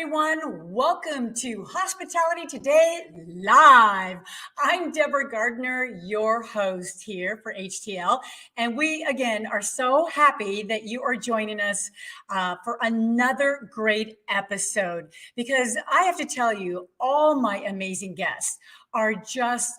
everyone. Welcome to Hospitality Today Live. I'm Deborah Gardner, your host here for HTL. And we, again, are so happy that you are joining us for another great episode, because I have to tell you, all my amazing guests are just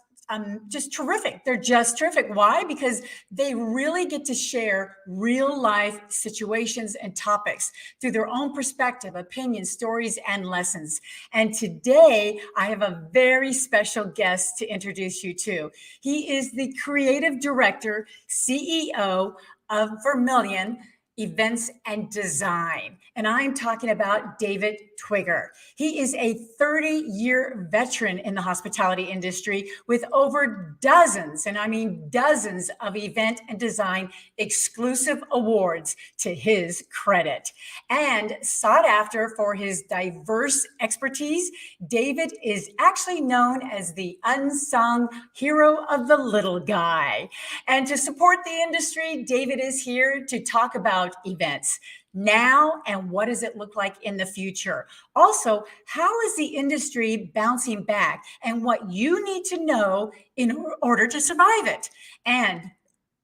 terrific. They're just terrific. Why? Because they really get to share real life situations and topics through their own perspective, opinions, stories, and lessons. And today I have a very special guest to introduce you to. He is the creative director, CEO of Vermilion Events and Design. And I'm talking about David Twigger. He is a 30-year veteran in the hospitality industry with over dozens, and I mean dozens, of event and design exclusive awards to his credit. And sought after for his diverse expertise, David is actually known as the unsung hero of the little guy. And to support the industry, David is here to talk about events now and what does it look like in the future. Also, how is the industry bouncing back and what you need to know in order to survive it. And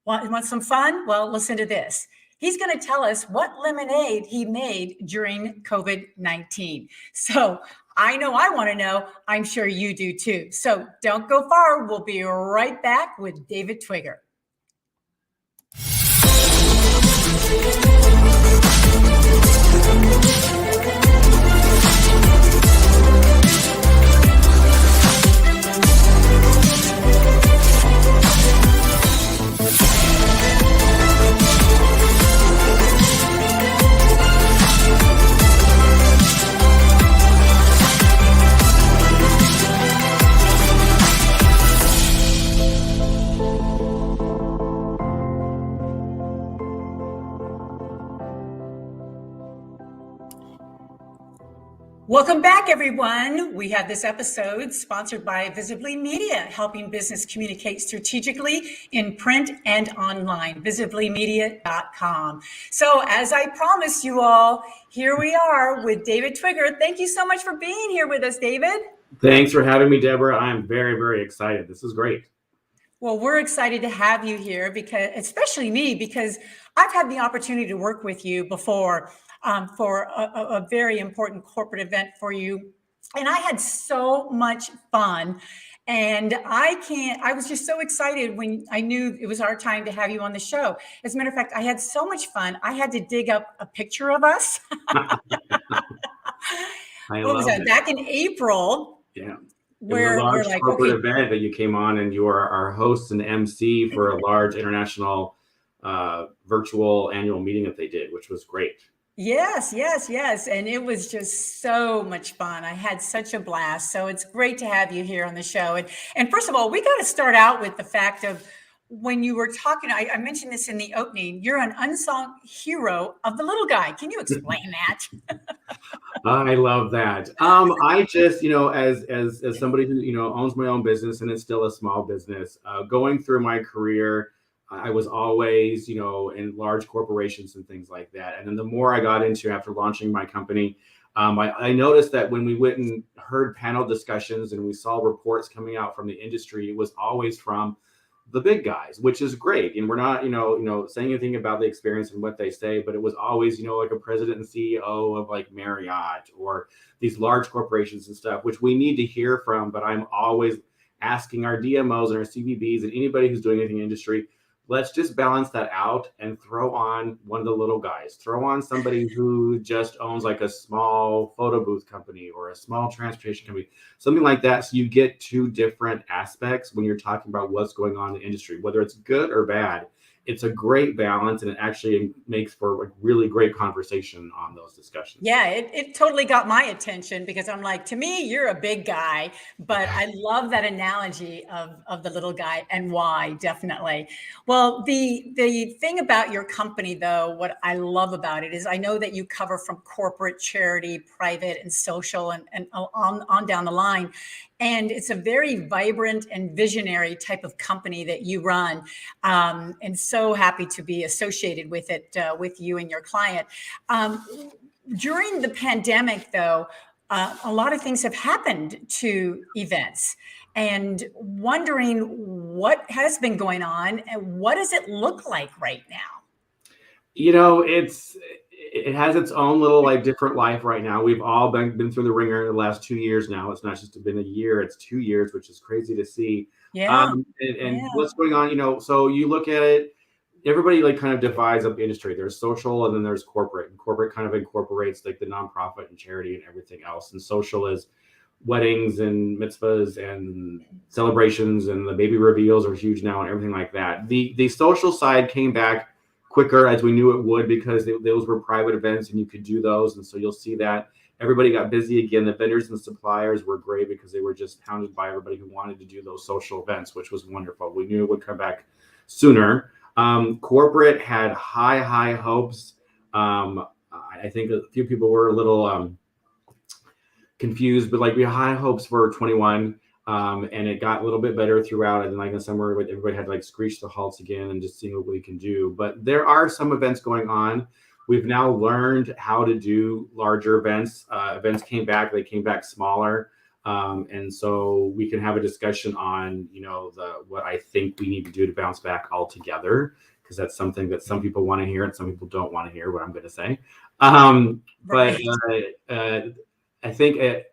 want some fun? Well, listen to this. He's going to tell us what lemonade he made during COVID-19. So I know I want to know. I'm sure you do too. So don't go far. We'll be right back with David Twigger. Welcome back, everyone. We have this episode sponsored by Visibly Media, helping business communicate strategically in print and online, visiblymedia.com. So as I promised you all, here we are with David Twigger. Thank you so much for being here with us, David. Thanks for having me, Deborah. I'm very, very excited. This is great. Well, we're excited to have you here, because, especially me, because I've had the opportunity to work with you before for a very important corporate event for you. And I had so much fun. And I was just so excited when I knew it was our time to have you on the show. As a matter of fact, I had so much fun. I had to dig up a picture of us. What was that? Back in April. Yeah. Where it was a large we're like, corporate okay, event that you came on, and you are our host and MC for a large international virtual annual meeting that they did, which was great. Yes. And it was just so much fun. I had such a blast. So it's great to have you here on the show. And first of all, we got to start out with the fact of when you were talking, I mentioned this in the opening, you're an unsung hero of the little guy. Can you explain that? I love that. I just, as somebody who, owns my own business, and it's still a small business, going through my career, I was always, in large corporations and things like that. And then the more I got into after launching my company, I noticed that when we went and heard panel discussions and we saw reports coming out from the industry, it was always from the big guys, which is great. And we're not, saying anything about the experience and what they say, but it was always, like a president and CEO of like Marriott or these large corporations and stuff, which we need to hear from. But I'm always asking our DMOs and our CVBs and anybody who's doing anything in the industry, let's just balance that out and throw on one of the little guys. Throw on somebody who just owns like a small photo booth company or a small transportation company, something like that. So you get two different aspects when you're talking about what's going on in the industry, whether it's good or bad. It's a great balance, and it actually makes for a really great conversation on those discussions. Yeah, it totally got my attention, because I'm like, to me, you're a big guy, but I love that analogy of the little guy, and why, definitely. Well, the thing about your company, though, what I love about it is I know that you cover from corporate, charity, private, and social, and on down the line. And it's a very vibrant and visionary type of company that you run. And so happy to be associated with it, with you and your client. During the pandemic, though, a lot of things have happened to events, and wondering what has been going on and what does it look like right now? It has its own little like different life right now. We've all been through the ringer the last 2 years now. It's not just been a year, it's 2 years, which is crazy to see. Yeah, And yeah, what's going on, so you look at it, everybody like kind of divides up the industry. There's social and then there's corporate. And corporate kind of incorporates like the nonprofit and charity and everything else. And social is weddings and mitzvahs and celebrations, and the baby reveals are huge now and everything like that. The social side came back quicker as we knew it would, because those were private events and you could do those. And so you'll see that everybody got busy again. The vendors and suppliers were great because they were just hounded by everybody who wanted to do those social events, which was wonderful. We knew it would come back sooner. Corporate had high hopes. I think a few people were a little confused, but like we had high hopes for 21. And it got a little bit better throughout. And like in the summer, everybody had to like screech the halts again and just seeing what we can do. But there are some events going on. We've now learned how to do larger events. Events came back; they came back smaller, and so we can have a discussion on, what I think we need to do to bounce back altogether, because that's something that some people want to hear and some people don't want to hear what I'm going to say. But I think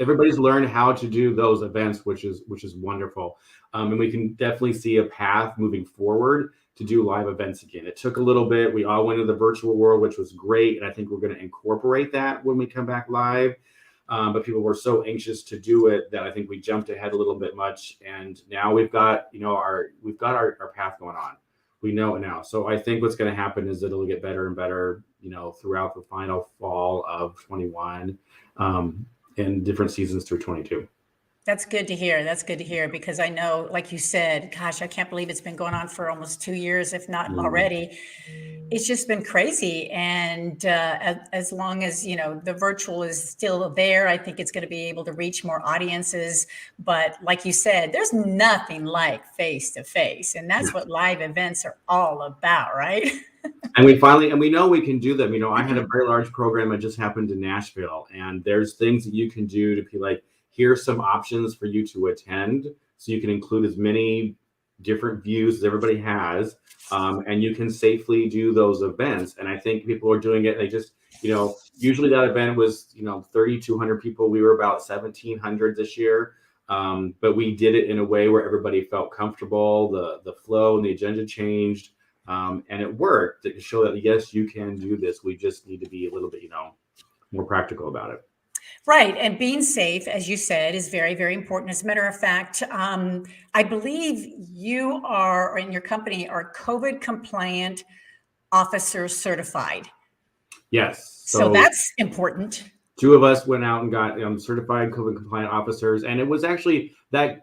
everybody's learned how to do those events, which is wonderful. And we can definitely see a path moving forward to do live events again. It took a little bit. We all went into the virtual world, which was great. And I think we're going to incorporate that when we come back live. But people were so anxious to do it that I think we jumped ahead a little bit much. And now we've got, our path going on. We know it now. So I think what's going to happen is it'll get better and better, throughout the final fall of 21. In different seasons through 22. that's good to hear. That's good to hear, because I know, like you said, gosh, I can't believe it's been going on for almost 2 years, if not already. It's just been crazy. And as long as, the virtual is still there, I think it's going to be able to reach more audiences. But like you said, there's nothing like face to face. And that's what live events are all about, right? And we know we can do them. I had a very large program that just happened in Nashville, and there's things that you can do to be like, here's some options for you to attend, so you can include as many different views as everybody has, and you can safely do those events. And I think people are doing it. They just, usually that event was, 3,200 people. We were about 1,700 this year. But we did it in a way where everybody felt comfortable. The flow and the agenda changed. And it worked to show that, yes, you can do this. We just need to be a little bit, more practical about it. Right. And being safe, as you said, is very, very important. As a matter of fact, I believe you are, or in your company, are COVID compliant officer certified. Yes. So that's important. 2 of us went out and got certified COVID compliant officers. And it was actually that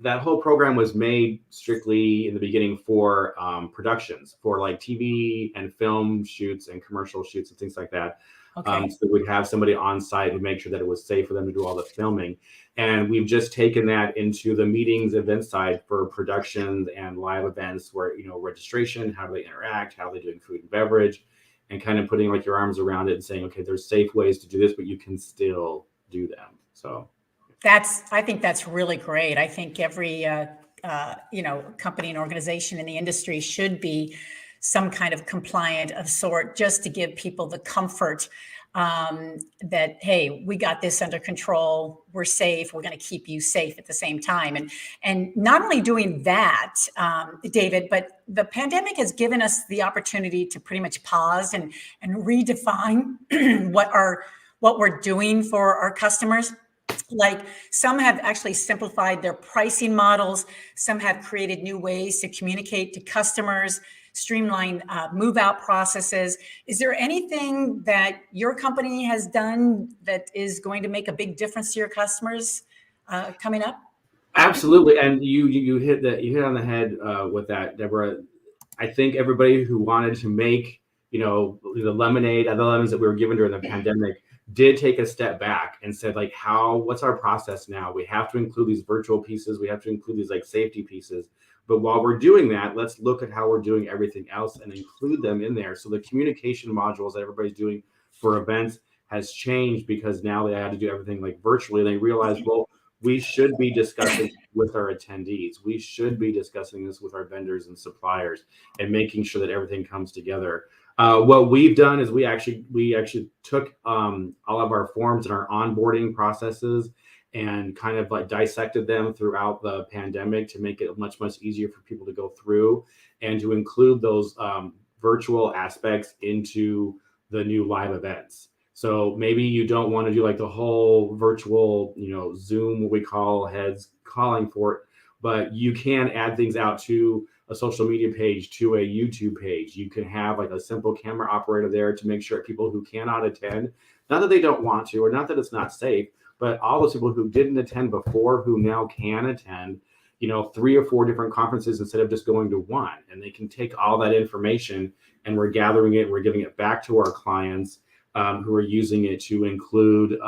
whole program was made strictly in the beginning for productions, for like TV and film shoots and commercial shoots and things like that. Okay. So we'd have somebody on site to make sure that it was safe for them to do all the filming. And we've just taken that into the meetings event side for productions and live events where, registration, how do they interact, how are they doing food and beverage, and kind of putting like your arms around it and saying, okay, there's safe ways to do this, but you can still do them. So I think that's really great. I think every, company and organization in the industry should be some kind of compliant of sort, just to give people the comfort that, hey, we got this under control. We're safe. We're going to keep you safe at the same time. And not only doing that, David, but the pandemic has given us the opportunity to pretty much pause and redefine what we're doing for our customers. Like, some have actually simplified their pricing models. Some have created new ways to communicate to customers, streamline move out processes. Is there anything that your company has done that is going to make a big difference to your customers coming up? Absolutely. And you hit on the head with that, Deborah. I think everybody who wanted to make, the lemonade, the lemons that we were given during the pandemic, did take a step back and said, like, what's our process now? We have to include these virtual pieces. We have to include these like safety pieces. But while we're doing that, let's look at how we're doing everything else and include them in there. So the communication modules that everybody's doing for events has changed because now they had to do everything like virtually. They realized, well, we should be discussing with our attendees. We should be discussing this with our vendors and suppliers and making sure that everything comes together. What we've done is we actually took all of our forms and our onboarding processes and kind of like dissected them throughout the pandemic to make it much easier for people to go through and to include those virtual aspects into the new live events. So maybe you don't want to do like the whole virtual, Zoom, what we call heads calling for it, but you can add things out to a social media page, to a YouTube page. You can have like a simple camera operator there to make sure people who cannot attend, not that they don't want to, or not that it's not safe, but all those people who didn't attend before, who now can attend, 3 or 4 different conferences instead of just going to one. And they can take all that information and we're gathering it and we're giving it back to our clients who are using it to include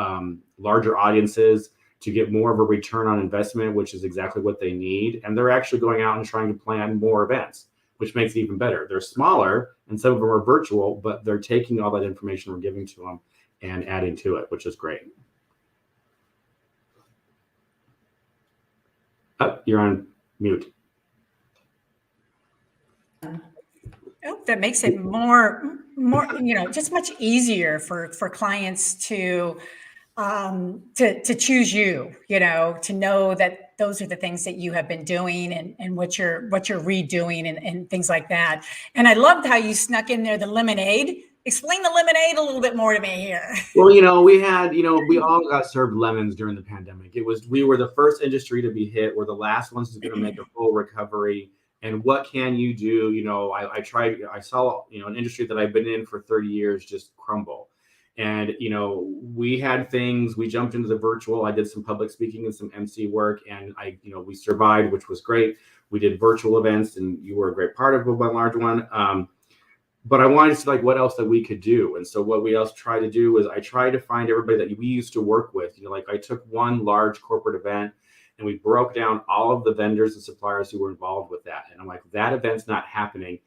larger audiences, to get more of a return on investment, which is exactly what they need. And they're actually going out and trying to plan more events, which makes it even better. They're smaller and some of them are virtual, but they're taking all that information we're giving to them and adding to it, which is great. Oh, you're on mute. Oh, that makes it more, just much easier for clients to choose you, to know that those are the things that you have been doing and what you're redoing and things like that. And I loved how you snuck in there the lemonade. Explain the lemonade a little bit more to me here. Well, we all got served lemons during the pandemic. We were the first industry to be hit. We're the last ones who's going to make a full recovery. And what can you do? I saw, an industry that I've been in for 30 years just crumble. And, we had things, we jumped into the virtual. I did some public speaking and some MC work, and we survived, which was great. We did virtual events, and you were a great part of one large one. But I wanted to see what else that we could do. And so what we else tried to do was I tried to find everybody that we used to work with. I took one large corporate event and we broke down all of the vendors and suppliers who were involved with that. And I'm like, that event's not happening.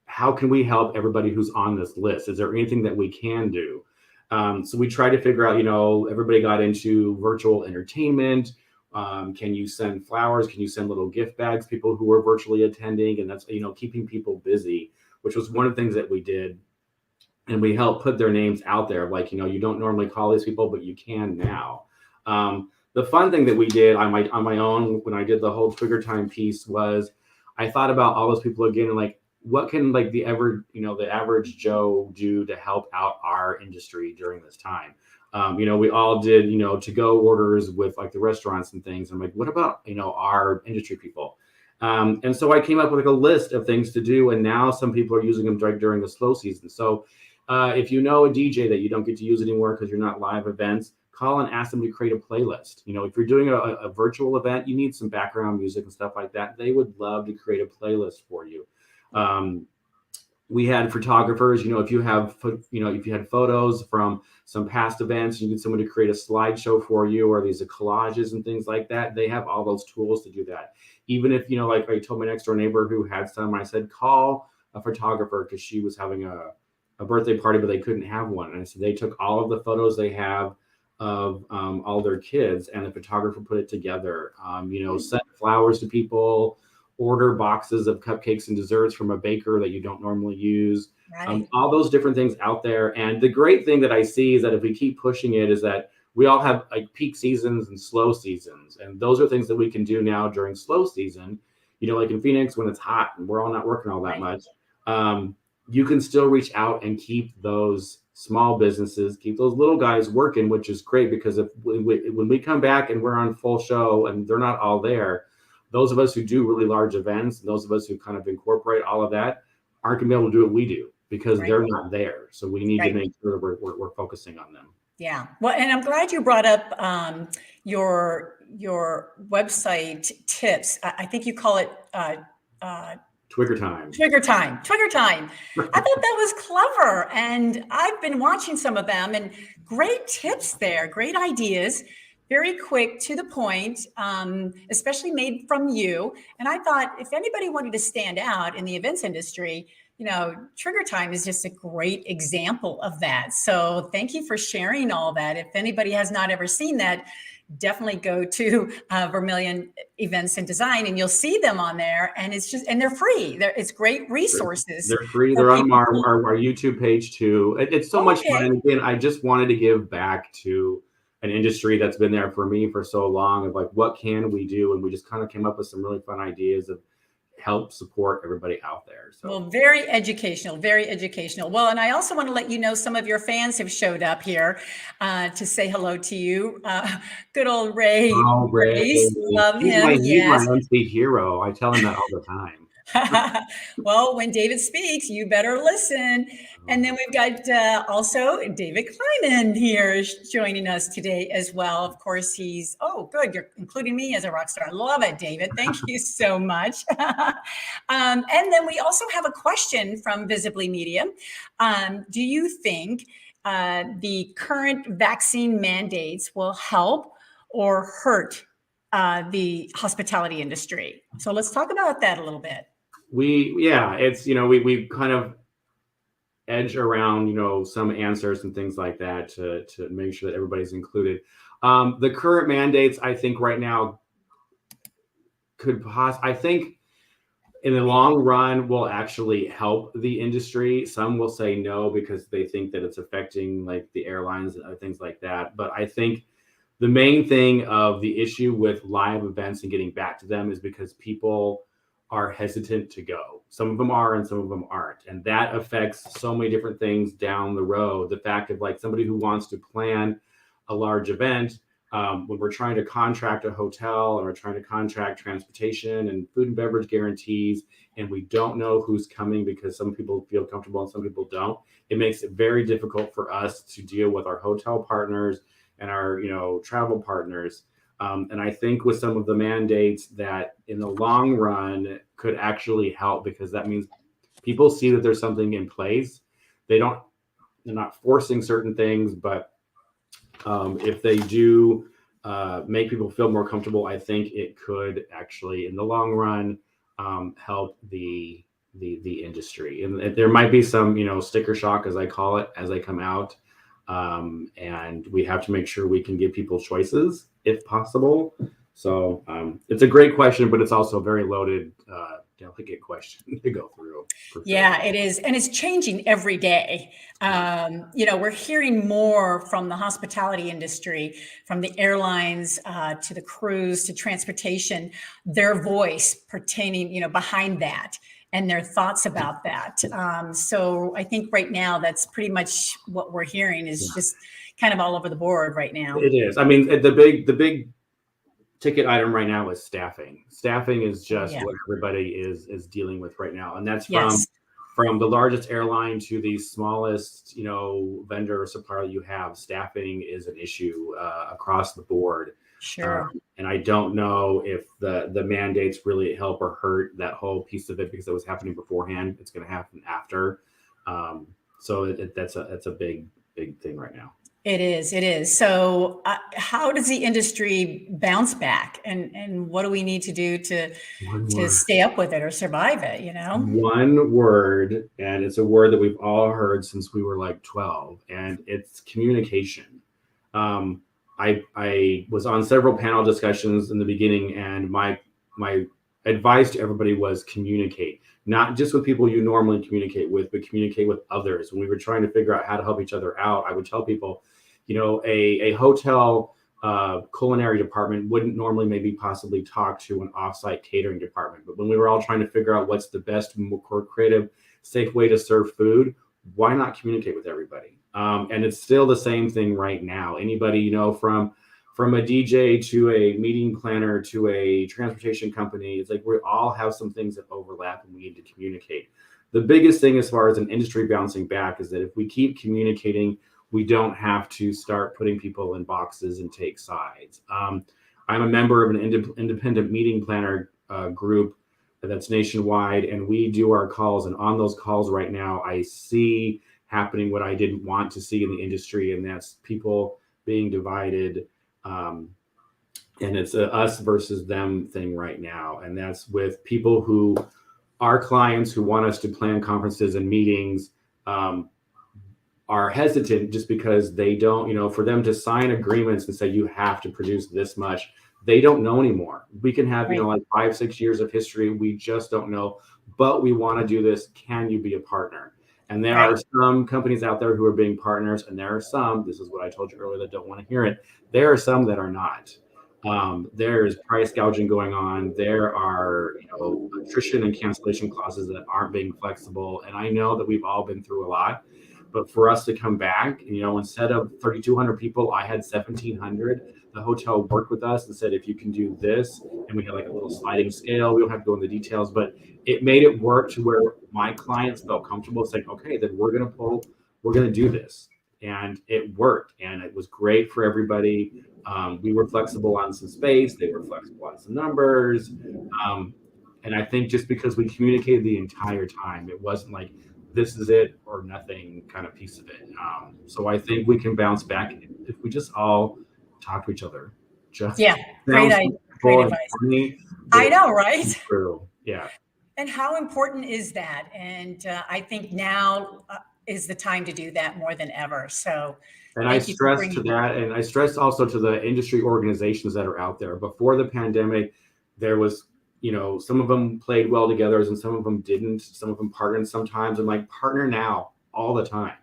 How can we help everybody who's on this list? Is there anything that we can do? So we tried to figure out, everybody got into virtual entertainment. Can you send flowers? Can you send little gift bags, people who are virtually attending? And that's, keeping people busy, which was one of the things that we did. And we helped put their names out there. You don't normally call these people, but you can now. The fun thing that we did on my own when I did the whole Twigger time piece was I thought about all those people again and what can the average Joe do to help out our industry during this time? We all did, to-go orders with the restaurants and things. I'm like, what about, our industry people? And so I came up with a list of things to do. And now some people are using them during the slow season. So if you know a DJ that you don't get to use anymore because you're not live events, call and ask them to create a playlist. If you're doing a virtual event, you need some background music and stuff like that. They would love to create a playlist for you. We had photographers, if you had photos from some past events, you need someone to create a slideshow for you, or these collages and things like that. They have all those tools to do that. Even if, I told my next door neighbor who had some, I said, call a photographer because she was having a birthday party, but they couldn't have one. And so they took all of the photos they have of all their kids, and the photographer put it together, sent flowers to people, order boxes of cupcakes and desserts from a baker that you don't normally use, right. All those different things out there. And the great thing that I see is that if we keep pushing it is that we all have peak seasons and slow seasons. And those are things that we can do now during slow season, in Phoenix when it's hot and we're all not working all that much. You can still reach out and keep those small businesses, keep those little guys working, which is great because when we come back and we're on full show and they're not all there, those of us who do really large events, and those of us who kind of incorporate all of that aren't going to be able to do what we do because they're not there. So we need to make sure we're focusing on them. Yeah. Well, and I'm glad you brought up your website tips. I think you call it Twigger time. Twigger time. Twigger time. I thought that was clever. And I've been watching some of them and great tips there, great ideas, very quick to the point, especially made from you. And I thought if anybody wanted to stand out in the events industry, Trigger Time is just a great example of that. So thank you for sharing all that. If anybody has not ever seen that, definitely go to Vermilion Events and Design, and you'll see them on there. And and they're free. It's great resources. They're free. They're on our YouTube page too. It's so much fun. And again, I just wanted to give back to an industry that's been there for me for so long, of like, what can we do? And we just kind of came up with some really fun ideas of help support everybody out there. So, well, very educational, very educational. Well, and I also want to let you know some of your fans have showed up here to say hello to you. Good old Ray. Oh, Ray. Love him. He's my MC hero. I tell him that all the time. Well, when David speaks, you better listen. And then we've got also David Kleiman here joining us today as well. Of course, good. You're including me as a rock star. I love it, David. Thank you so much. And then we also have a question from Visibly Media. Do you think the current vaccine mandates will help or hurt the hospitality industry? So let's talk about that a little bit. We kind of edge around, some answers and things like that to make sure that everybody's included. The current mandates, I think right now I think in the long run will actually help the industry. Some will say no because they think that it's affecting like the airlines and other things like that. But I think the main thing of the issue with live events and getting back to them is because people are hesitant to go. Some of them are and some of them aren't. And that affects so many different things down the road. The fact of like somebody who wants to plan a large event, when we're trying to contract a hotel and we're trying to contract transportation and food and beverage guarantees, and we don't know who's coming because some people feel comfortable and some people don't, it makes it very difficult for us to deal with our hotel partners and our, travel partners. And I think with some of the mandates that in the long run could actually help, because that means people see that there's something in place. They're not forcing certain things, but if they do make people feel more comfortable, I think it could actually in the long run help the industry. And there might be some, sticker shock, as I call it, as they come out. And we have to make sure we can give people choices if possible. So it's a great question, but it's also a very loaded, delicate question to go through. Yeah, it is. And it's changing every day. We're hearing more from the hospitality industry, from the airlines to the cruise to transportation, their voice pertaining, behind that and their thoughts about that. So I think right now that's pretty much what we're hearing is just kind of all over the board right now. It is. I mean, the big ticket item right now is staffing. Staffing is just what everybody is dealing with right now. And that's from the largest airline to the smallest, vendor or supplier you have. Staffing is an issue across the board. Sure. And I don't know if the mandates really help or hurt that whole piece of it because it was happening beforehand. It's going to happen after. So that's a big thing right now. It is. So how does the industry bounce back and what do we need to do to stay up with it or survive it, One word, and it's a word that we've all heard since we were like 12, and it's communication. I was on several panel discussions in the beginning, and my advice to everybody was communicate, not just with people you normally communicate with, but communicate with others. When we were trying to figure out how to help each other out, I would tell people, a hotel culinary department wouldn't normally maybe possibly talk to an offsite catering department. But when we were all trying to figure out what's the best, more creative, safe way to serve food, why not communicate with everybody? And it's still the same thing right now. Anybody, from a DJ to a meeting planner to a transportation company, it's like we all have some things that overlap and we need to communicate. The biggest thing as far as an industry bouncing back is that if we keep communicating, we don't have to start putting people in boxes and take sides. I'm a member of an independent meeting planner group that's nationwide, and we do our calls. And on those calls right now, I see happening what I didn't want to see in the industry, and that's people being divided. And it's a us versus them thing right now. And that's with people who our clients who want us to plan conferences and meetings are hesitant just because they don't, for them to sign agreements and say you have to produce this much, they don't know anymore. We can have, Right. like 5-6 years of history. We just don't know, but we want to do this. Can you be a partner? And there Right. are some companies out there who are being partners, and there are some, this is what I told you earlier, that don't want to hear it. There are some that are not. There's price gouging going on. There are, attrition and cancellation clauses that aren't being flexible. And I know that we've all been through a lot. But for us to come back, instead of 3,200 people, I had 1,700. The hotel worked with us and said, if you can do this, and we had like a little sliding scale. We don't have to go into the details, but it made it work to where my clients felt comfortable saying, okay, then we're going to do this. And it worked. And it was great for everybody. We were flexible on some space. They were flexible on some numbers. And I think just because we communicated the entire time, it wasn't like, this is it or nothing kind of piece of it. So I think we can bounce back if we just all talk to each other. Just great advice. I know, right? True. Yeah. And how important is that? And I think now is the time to do that more than ever. So and I stress to that, and I stress also to the industry organizations that are out there. Before the pandemic, there was some of them played well together and some of them didn't. Some of them partnered sometimes. I'm like, partner now all the time.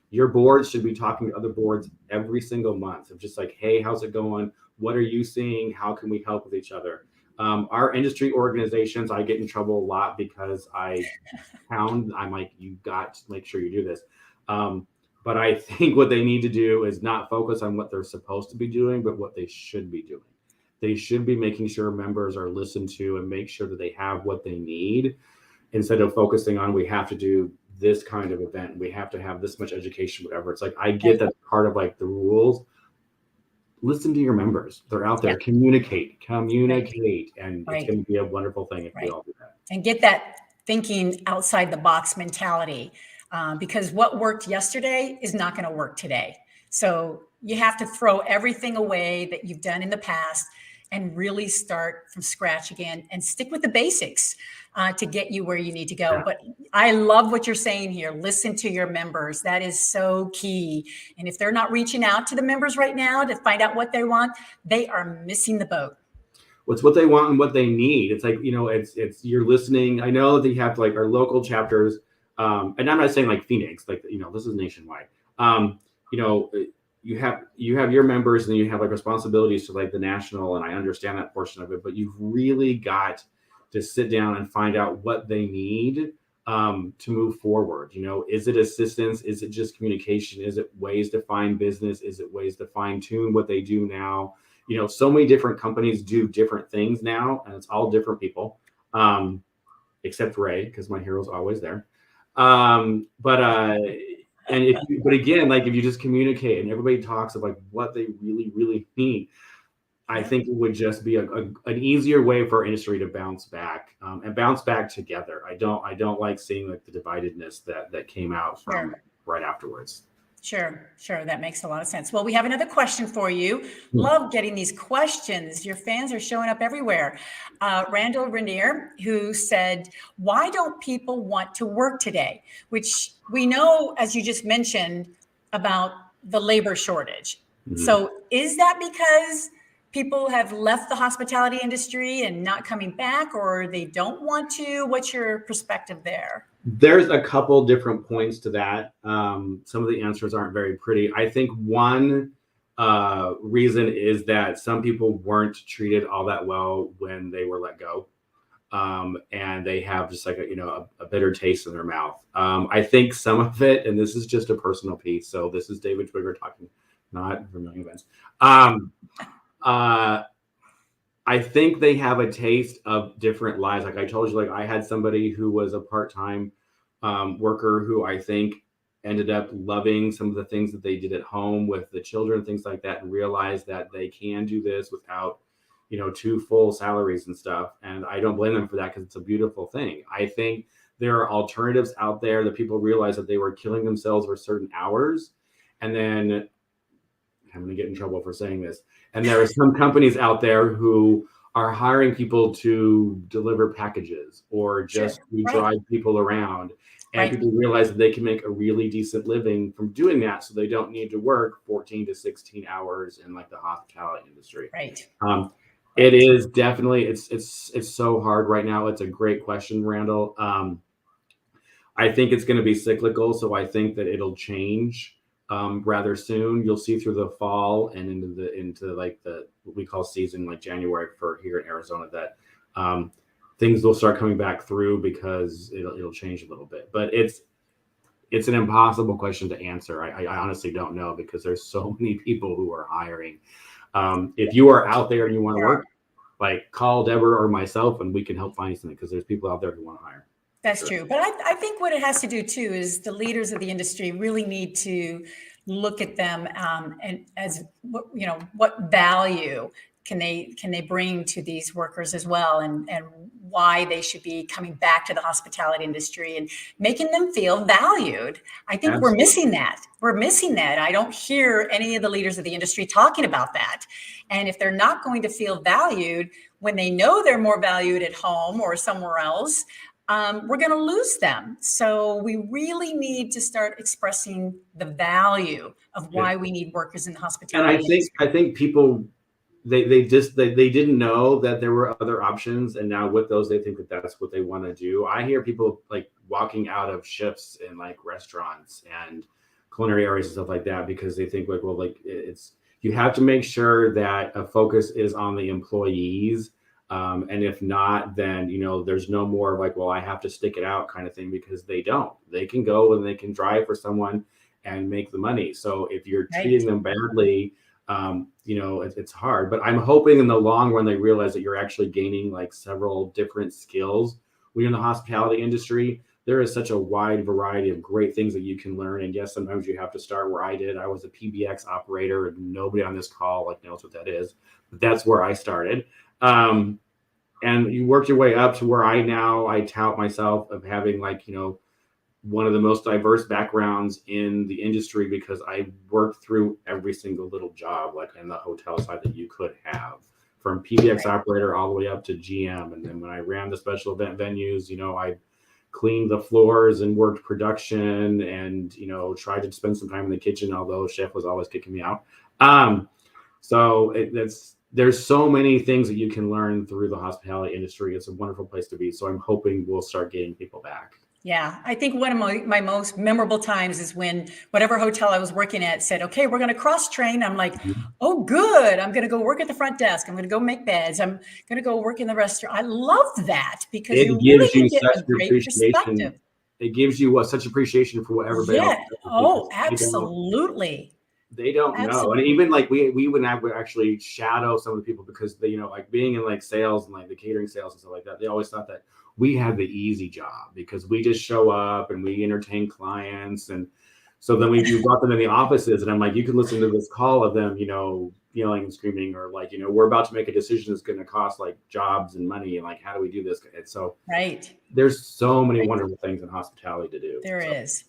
Your boards should be talking to other boards every single month of just like, hey, how's it going? What are you seeing? How can we help with each other? Our industry organizations, I get in trouble a lot because I'm like, you got to make sure you do this. But I think what they need to do is not focus on what they're supposed to be doing, but what they should be doing. They should be making sure members are listened to and make sure that they have what they need instead of focusing on we have to do this kind of event. We have to have this much education, whatever. It's like, I get that part of like the rules. Listen to your members. They're out there. Communicate. And it's going to be a wonderful thing if we all do that. And get that thinking outside the box mentality because what worked yesterday is not going to work today. So you have to throw everything away that you've done in the past and really start from scratch again and stick with the basics to get you where you need to go. Yeah. But I love what you're saying here. Listen to your members. That is so key. And if they're not reaching out to the members right now to find out what they want, they are missing the boat. What's what they want and what they need. It's like, it's you're listening. I know that you have like our local chapters. And I'm not saying like Phoenix, like, this is nationwide. You have your members and you have like responsibilities to like the national, and I understand that portion of it, but you've really got to sit down and find out what they need to move forward. Is it assistance? Is it just communication? Is it ways to find business? Is it ways to fine tune what they do now? So many different companies do different things now, and it's all different people, except Ray, because my hero's always there. And but again, like if you just communicate and everybody talks of like what they really, really need, I think it would just be an easier way for our industry to bounce back and bounce back together. I don't like seeing like the dividedness that came out from right afterwards. Sure. That makes a lot of sense. Well, we have another question for you. Love getting these questions. Your fans are showing up everywhere. Randall Rainier, who said, why don't people want to work today? Which we know, as you just mentioned, about the labor shortage. Mm-hmm. So is that because people have left the hospitality industry and not coming back, or they don't want to? What's your perspective there? There's a couple different points to that. Some of the answers aren't very pretty. I think one reason is that some people weren't treated all that well when they were let go. And they have just like a bitter taste in their mouth. I think some of it, and this is just a personal piece, so this is David Twigger talking, not Vermilion events. I think they have a taste of different lives. Like I told you, like I had somebody who was a part-time worker who I think ended up loving some of the things that they did at home with the children, things like that, and realized that they can do this without, 2 full salaries and stuff. And I don't blame them for that because it's a beautiful thing. I think there are alternatives out there that people realize that they were killing themselves for certain hours. And then I'm going to get in trouble for saying this. And there are some companies out there who are hiring people to deliver packages or Sure. just to Right. drive people around. And Right. people realize that they can make a really decent living from doing that, so they don't need to work 14 to 16 hours in like the hospitality industry. Right. Um, it Right. is definitely it's so hard right now. It's a great question, Randall. I think it's going to be cyclical, so I think that it'll change rather soon. You'll see through the fall and into like the what we call season, like January for here in Arizona, that things will start coming back through because it'll change a little bit. But it's an impossible question to answer. I honestly don't know because there's so many people who are hiring. If you are out there and you want to There are. work, like call Deborah or myself, and we can help find you something because there's people out there who want to hire. That's Sure. true. But I think what it has to do too is the leaders of the industry really need to look at them and as what value can they bring to these workers as well, and why they should be coming back to the hospitality industry and making them feel valued. I think we're Absolutely. missing that. We're missing that. I don't hear any of the leaders of the industry talking about that. And if they're not going to feel valued when they know they're more valued at home or somewhere else, we're going to lose them. So we really need to start expressing the value of why we need workers in the And hospitality industry. I think people they didn't know that there were other options, and now with those they think that that's what they want to do. I hear people like walking out of shifts in like restaurants and culinary areas and stuff like that because they think like, well, like it's you have to make sure that a focus is on the employees. And if not, then there's no more like, well, I have to stick it out kind of thing, because they don't. They can go and they can drive for someone and make the money. So if you're Right. treating them badly, it's hard. But I'm hoping in the long run they realize that you're actually gaining like several different skills when you're in the hospitality industry. There is such a wide variety of great things that you can learn. And yes, sometimes you have to start where I did. I was a PBX operator, and nobody on this call like knows what that is, but that's where I started. And you work your way up to where I tout myself of having like, one of the most diverse backgrounds in the industry, because I worked through every single little job, like in the hotel side that you could have, from PBX operator all the way up to GM. And then when I ran the special event venues, I cleaned the floors and worked production and, tried to spend some time in the kitchen, although chef was always kicking me out. So there's so many things that you can learn through the hospitality industry. It's a wonderful place to be. So I'm hoping we'll start getting people back. Yeah, I think one of my most memorable times is when whatever hotel I was working at said, okay, we're going to cross train. I'm like, oh, good. I'm going to go work at the front desk. I'm going to go make beds. I'm going to go work in the restaurant. I love that because you really can get a great perspective. It gives you such appreciation for what everybody else does. Oh, absolutely. They don't know. And even like we would actually shadow some of the people because they, like being in like sales and like the catering sales and stuff like that, they always thought that we had the easy job because we just show up and we entertain clients. And so then you brought them in the offices, and I'm like, you can listen to this call of them, yelling and screaming, or like, we're about to make a decision that's going to cost like jobs and money. And like, how do we do this? And so there's so many wonderful things in hospitality to do. There is.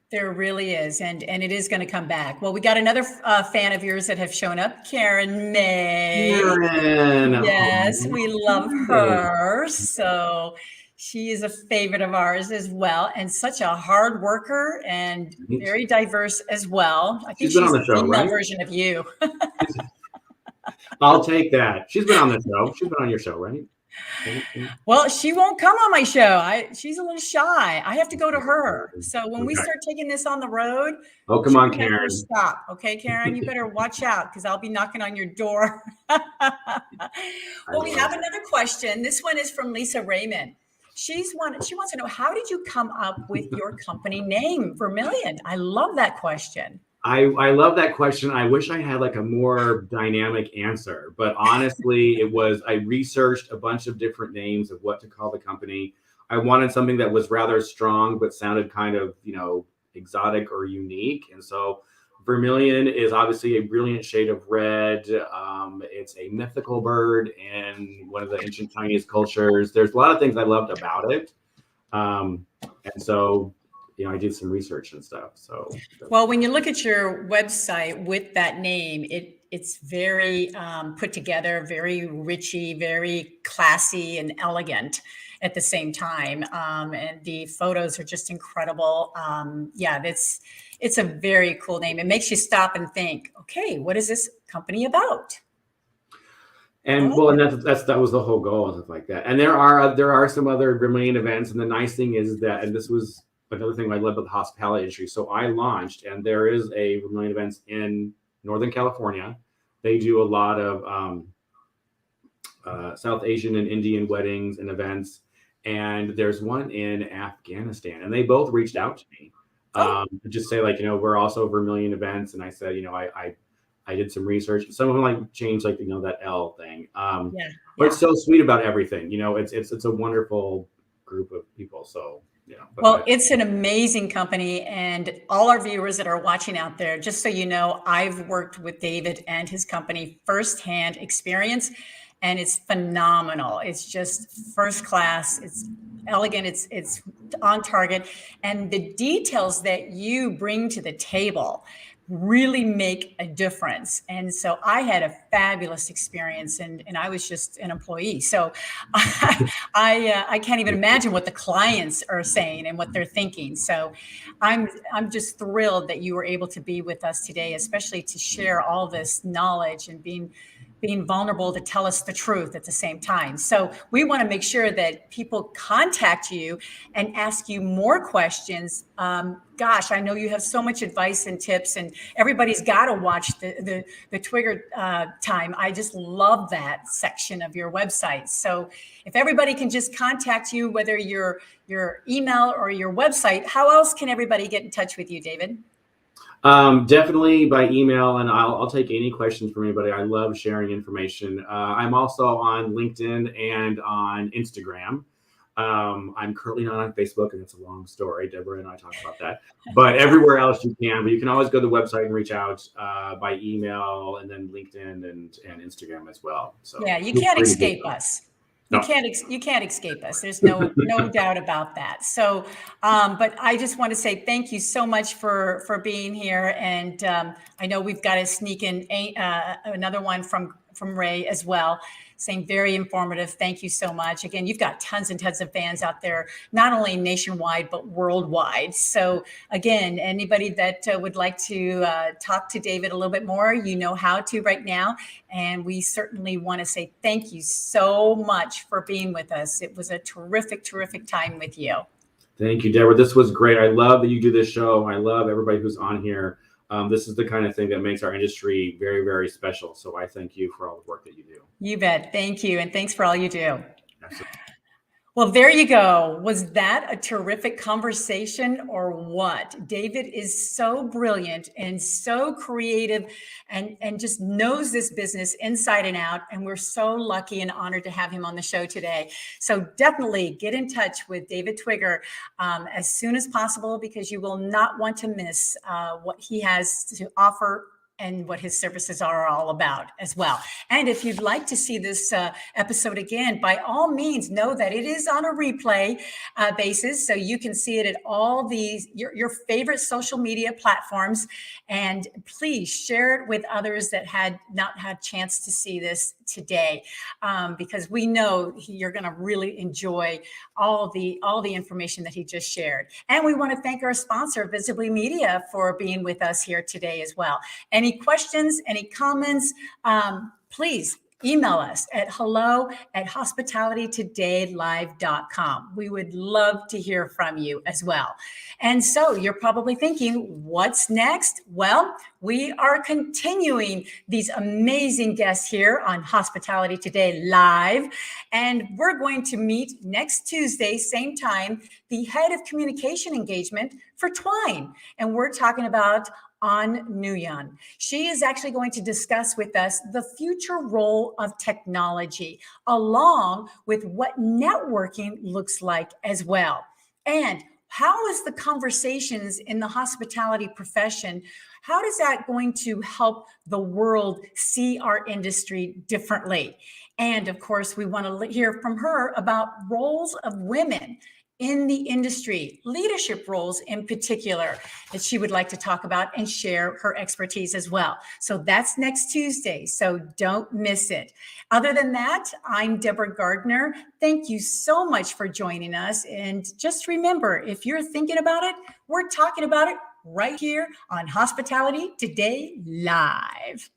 There really is. And it is going to come back. Well, we got another fan of yours that have shown up, Karen May. Karen. Yes, we love her. So she is a favorite of ours as well, and such a hard worker and very diverse as well. I think she's been on the show, right? Version of you. I'll take that. She's been on the show. She's been on your show, right? Well, she won't come on my show. She's a little shy. I have to go to her. So when we start taking this on the road, oh, come on, Karen. Stop. Okay, Karen, you better watch out because I'll be knocking on your door. Well, we have another question. This one is from Lisa Raymond. She wants to know, how did you come up with your company name, Vermilion? I love that question. I love that question. I wish I had like a more dynamic answer, but honestly, I researched a bunch of different names of what to call the company. I wanted something that was rather strong, but sounded kind of, exotic or unique. And so Vermilion is obviously a brilliant shade of red. It's a mythical bird in one of the ancient Chinese cultures. There's a lot of things I loved about it. And so I did some research and stuff. So, well, when you look at your website with that name, it's very put together, very richy, very classy and elegant at the same time. And the photos are just incredible. Yeah, it's a very cool name. It makes you stop and think, okay, what is this company about? And well, and that was the whole goal and stuff like that. And there are some other Vermilion events, and the nice thing is that, and this was another thing I love about the hospitality industry. So I launched, and there is a Vermilion events in Northern California. They do a lot of South Asian and Indian weddings and events, and there's one in Afghanistan, and they both reached out to me to just say, like, we're also Vermilion events, and I said, I did some research. Some of them like changed, like, that L thing. But it's so sweet about everything. It's a wonderful group of people. So, well, it's an amazing company, and all our viewers that are watching out there, just so you know, I've worked with David and his company firsthand experience, and it's phenomenal. It's just first class. It's elegant. It's on target, and the details that you bring to the table really make a difference. And so I had a fabulous experience, and I was just an employee. So I can't even imagine what the clients are saying and what they're thinking. So I'm just thrilled that you were able to be with us today, especially to share all this knowledge and being vulnerable to tell us the truth at the same time. So we want to make sure that people contact you and ask you more questions. Gosh, I know you have so much advice and tips, and everybody's got to watch the Twigger time. I just love that section of your website. So if everybody can just contact you, whether your email or your website, how else can everybody get in touch with you, David? Definitely by email, and I'll take any questions from anybody. I love sharing information. I'm also on LinkedIn and on Instagram. I'm currently not on Facebook, and it's a long story. Deborah and I talked about that. But everywhere else you can. But you can always go to the website and reach out by email, and then LinkedIn and Instagram as well. So yeah, you can't escape us. You can't escape us. There's no doubt about that. So, but I just want to say thank you so much for being here. And I know we've got to sneak in another one from Ray as well, saying very informative. Thank you so much. Again, you've got tons and tons of fans out there, not only nationwide, but worldwide. So again, anybody that would like to talk to David a little bit more, you know how to right now. And we certainly want to say thank you so much for being with us. It was a terrific, terrific time with you. Thank you, Deborah. This was great. I love that you do this show. I love everybody who's on here. This is the kind of thing that makes our industry very, very special. So I thank you for all the work that you do. You bet. Thank you. And thanks for all you do. Absolutely. Well, there you go. Was that a terrific conversation or what? David is so brilliant and so creative and just knows this business inside and out. And we're so lucky and honored to have him on the show today. So definitely get in touch with David Twigger as soon as possible, because you will not want to miss what he has to offer and what his services are all about as well. And if you'd like to see this episode again, by all means, know that it is on a replay basis. So you can see it at all these, your favorite social media platforms. And please share it with others that had not had a chance to see this today, because we know you're going to really enjoy all the information that he just shared. And we want to thank our sponsor, Visibly Media, for being with us here today as well. Any questions, any comments, please email us at hello@hospitalitytodaylive.com. We would love to hear from you as well. And so you're probably thinking, what's next? Well, we are continuing these amazing guests here on Hospitality Today Live. And we're going to meet next Tuesday, same time, the head of communication engagement for Twine. And we're talking about An Nguyen. She is actually going to discuss with us the future role of technology, along with what networking looks like as well. And how is the conversations in the hospitality profession, how is that going to help the world see our industry differently? And of course, we want to hear from her about roles of women in the industry, leadership roles in particular, that she would like to talk about and share her expertise as well. So that's next Tuesday. So don't miss it. Other than that, I'm Deborah Gardner. Thank you so much for joining us. And just remember, if you're thinking about it, we're talking about it right here on Hospitality Today Live.